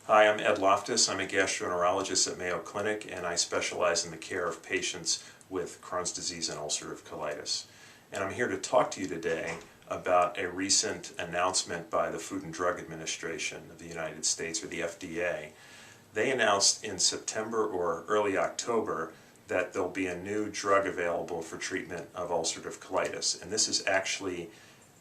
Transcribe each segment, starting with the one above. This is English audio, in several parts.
Hi, I'm Ed Loftus. I'm a gastroenterologist at Mayo Clinic, and I specialize in the care of patients with Crohn's disease and ulcerative colitis. And I'm here to talk to you today about a recent announcement by the Food and Drug Administration of the United States, or the FDA. They announced in September or early October that there'll be a new drug available for treatment of ulcerative colitis. And this is actually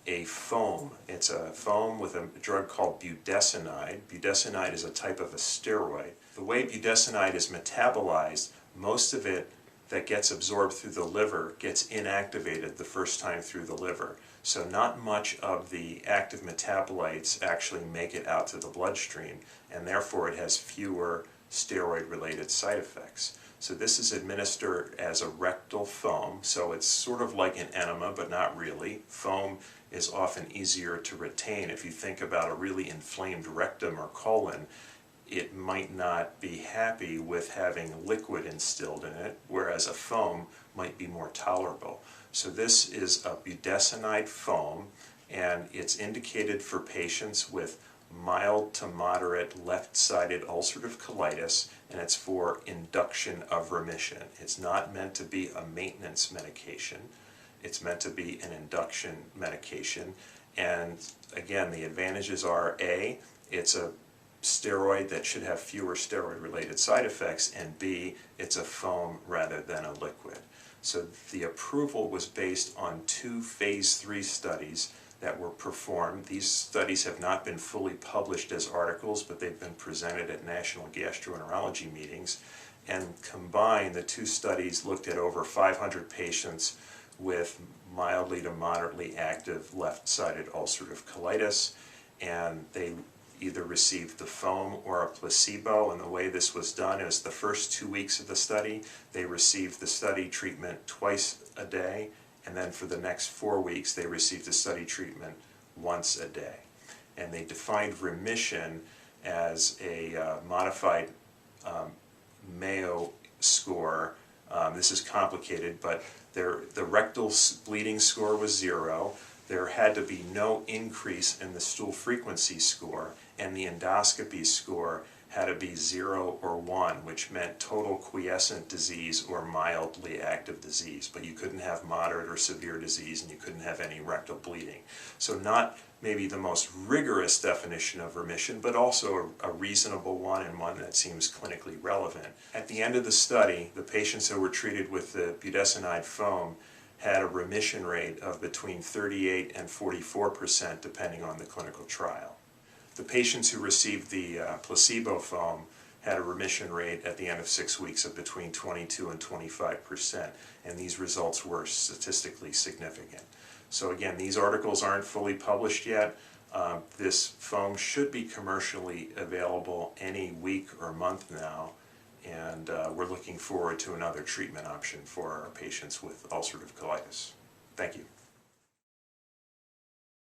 a foam. It's a foam with a drug called budesonide. Budesonide is a type of a steroid. The way budesonide is metabolized, most of it that gets absorbed through the liver gets inactivated the first time through the liver. So not much of the active metabolites actually make it out to the bloodstream, and therefore it has fewer steroid-related side effects. So this is administered as a rectal foam, so it's sort of like an enema, but not really. Foam is often easier to retain. If you think about a really inflamed rectum or colon, it might not be happy with having liquid instilled in it, whereas a foam might be more tolerable. So this is a budesonide foam, and it's indicated for patients with mild to moderate left-sided ulcerative colitis, and it's for induction of remission. It's not meant to be a maintenance medication. It's meant to be an induction medication. And again, the advantages are A, it's a steroid that should have fewer steroid-related side effects, and B, it's a foam rather than a liquid. So the approval was based on 2 phase 3 studies that were performed. These studies have not been fully published as articles, but they've been presented at national gastroenterology meetings. And combined, the 2 studies looked at over 500 patients with mildly to moderately active left-sided ulcerative colitis, and they either received the foam or a placebo. And the way this was done is the first 2 weeks of the study, they received the study treatment twice a day, and then for the next 4 weeks they received the study treatment once a day. And they defined remission as a modified Mayo score. This is complicated, but the rectal bleeding score was 0. There had to be no increase in the stool frequency score, and the endoscopy score had to be 0 or 1, which meant total quiescent disease or mildly active disease. But you couldn't have moderate or severe disease, and you couldn't have any rectal bleeding. So not maybe the most rigorous definition of remission, but also a reasonable one, and one that seems clinically relevant. At the end of the study, the patients who were treated with the budesonide foam had a remission rate of between 38 and 44%, depending on the clinical trial. The patients who received the placebo foam had a remission rate at the end of 6 weeks of between 22 and 25%, and these results were statistically significant. So again, these articles aren't fully published yet. This foam should be commercially available any week or month now, and we're looking forward to another treatment option for our patients with ulcerative colitis. Thank you.